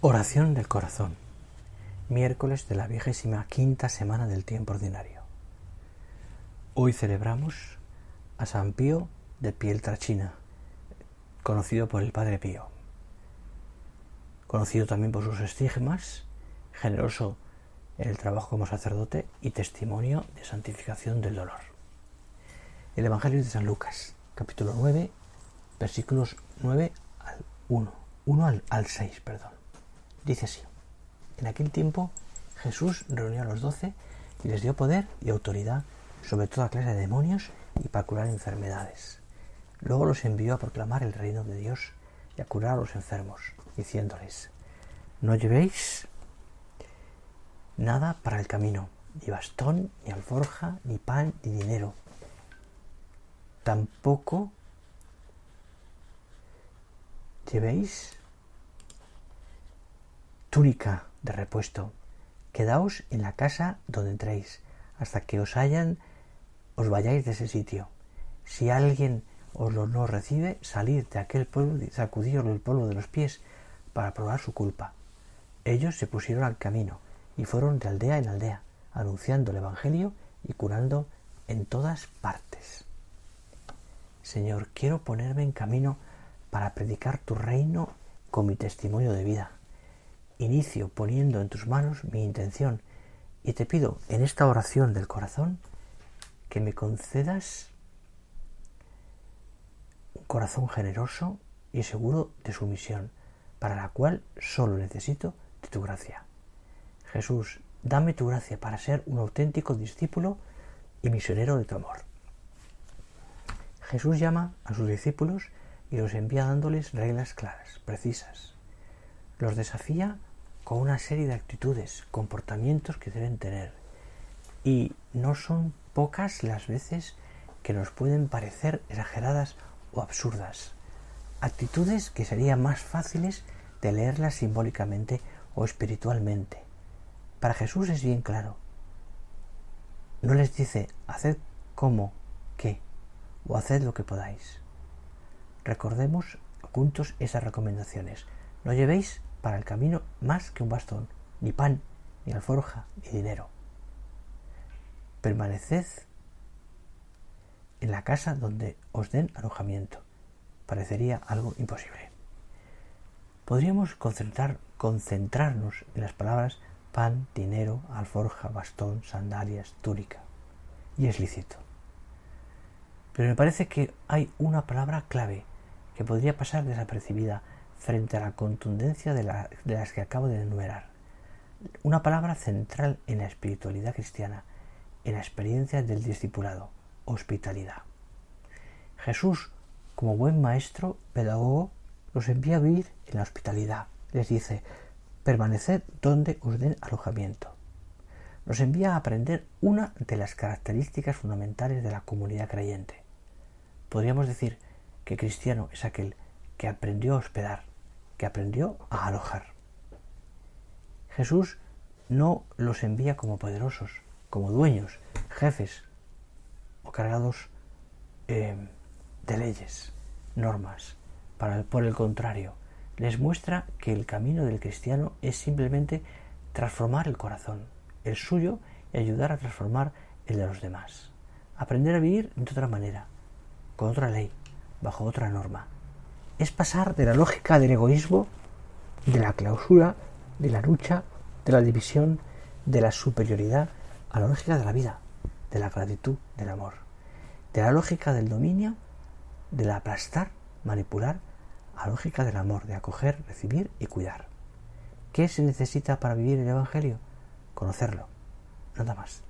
Oración del corazón. Miércoles de la 25ª semana del tiempo ordinario. Hoy celebramos a San Pío de Pietrelcina, conocido por el Padre Pío, conocido también por sus estigmas, generoso en el trabajo como sacerdote y testimonio de santificación del dolor. El Evangelio de San Lucas, capítulo 9, versículos 9 al 1 al 6, Dice así: en aquel tiempo Jesús reunió a los 12 y les dio poder y autoridad sobre toda clase de demonios y para curar enfermedades. Luego los envió a proclamar el reino de Dios y a curar a los enfermos, diciéndoles: no llevéis nada para el camino, ni bastón, ni alforja, ni pan, ni dinero. Tampoco llevéis túnica de repuesto. Quedaos en la casa donde entréis, hasta que os vayáis de ese sitio. Si alguien os no recibe, salid de aquel pueblo y sacudíos el polvo de los pies para probar su culpa. Ellos se pusieron al camino y fueron de aldea en aldea, anunciando el Evangelio y curando en todas partes. Señor, quiero ponerme en camino para predicar tu reino con mi testimonio de vida. Inicio poniendo en tus manos mi intención y te pido en esta oración del corazón que me concedas un corazón generoso y seguro de su misión, para la cual solo necesito de tu gracia. Jesús, dame tu gracia para ser un auténtico discípulo y misionero de tu amor. Jesús llama a sus discípulos y los envía dándoles reglas claras, precisas. Los desafía con una serie de actitudes, comportamientos que deben tener. Y no son pocas las veces que nos pueden parecer exageradas o absurdas. Actitudes que serían más fáciles de leerlas simbólicamente o espiritualmente. Para Jesús es bien claro. No les dice, haced como, qué, o haced lo que podáis. Recordemos juntos esas recomendaciones. No llevéis para el camino más que un bastón, ni pan, ni alforja, ni dinero. Permaneced en la casa donde os den alojamiento. Parecería algo imposible. Podríamos concentrarnos en las palabras pan, dinero, alforja, bastón, sandalias, túnica. Y es lícito. Pero me parece que hay una palabra clave que podría pasar desapercibida frente a la contundencia de las que acabo de enumerar. Una palabra central en la espiritualidad cristiana, en la experiencia del discipulado: hospitalidad. Jesús, como buen maestro, pedagogo, los envía a vivir en la hospitalidad. Les dice: permaneced donde os den alojamiento. Nos envía a aprender una de las características fundamentales de la comunidad creyente. Podríamos decir que cristiano es aquel que aprendió a hospedar, que aprendió a alojar. Jesús no los envía como poderosos, como dueños, jefes o cargados de leyes, normas. Por el contrario, les muestra que el camino del cristiano es simplemente transformar el corazón, el suyo, y ayudar a transformar el de los demás. Aprender a vivir de otra manera, con otra ley, bajo otra norma. Es pasar de la lógica del egoísmo, de la clausura, de la lucha, de la división, de la superioridad, a la lógica de la vida, de la gratitud, del amor, de la lógica del dominio, del aplastar, manipular, a la lógica del amor, de acoger, recibir y cuidar. ¿Qué se necesita para vivir el Evangelio? Conocerlo, nada más.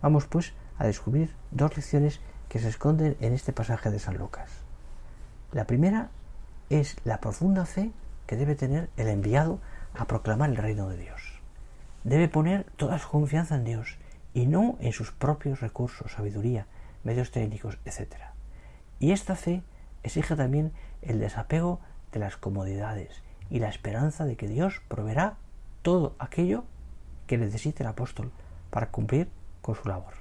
Vamos pues a descubrir dos lecciones que se esconden en este pasaje de San Lucas. La primera es la profunda fe que debe tener el enviado a proclamar el reino de Dios. Debe poner toda su confianza en Dios y no en sus propios recursos, sabiduría, medios técnicos, etc. Y esta fe exige también el desapego de las comodidades y la esperanza de que Dios proveerá todo aquello que necesite el apóstol para cumplir con su labor.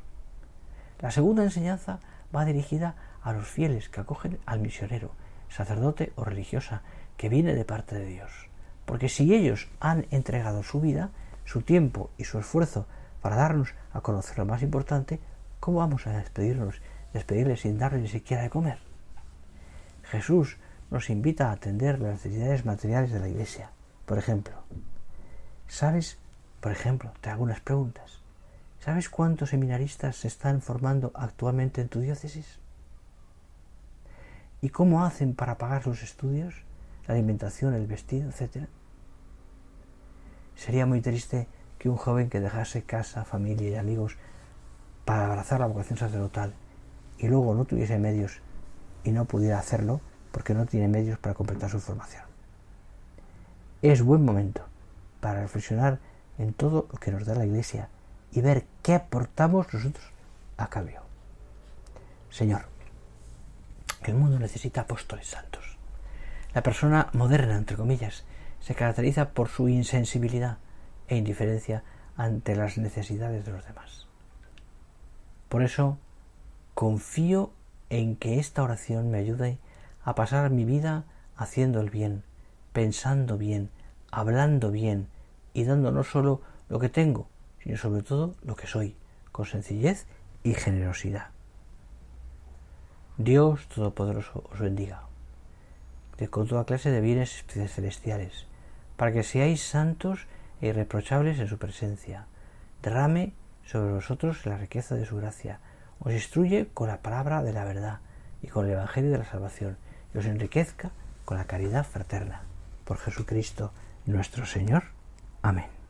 La segunda enseñanza va dirigida a los fieles que acogen al misionero, sacerdote o religiosa que viene de parte de Dios. Porque si ellos han entregado su vida, su tiempo y su esfuerzo para darnos a conocer lo más importante, ¿cómo vamos a despedirles sin darles ni siquiera de comer? Jesús nos invita a atender las necesidades materiales de la Iglesia. Por ejemplo, te hago unas preguntas. ¿Sabes cuántos seminaristas se están formando actualmente en tu diócesis? ¿Y cómo hacen para pagar sus estudios, la alimentación, el vestido, etcétera? Sería muy triste que un joven que dejase casa, familia y amigos para abrazar la vocación sacerdotal y luego no tuviese medios y no pudiera hacerlo porque no tiene medios para completar su formación. Es buen momento para reflexionar en todo lo que nos da la Iglesia y ver qué aportamos nosotros a cambio. Señor, el mundo necesita apóstoles santos. La persona moderna, entre comillas, se caracteriza por su insensibilidad e indiferencia ante las necesidades de los demás. Por eso, confío en que esta oración me ayude a pasar mi vida haciendo el bien, pensando bien, hablando bien y dando no solo lo que tengo, sino sobre todo lo que soy, con sencillez y generosidad. Dios Todopoderoso os bendiga, con toda clase de bienes celestiales, para que seáis santos e irreprochables en su presencia. Derrame sobre vosotros la riqueza de su gracia, os instruye con la palabra de la verdad y con el Evangelio de la salvación, y os enriquezca con la caridad fraterna. Por Jesucristo nuestro Señor. Amén.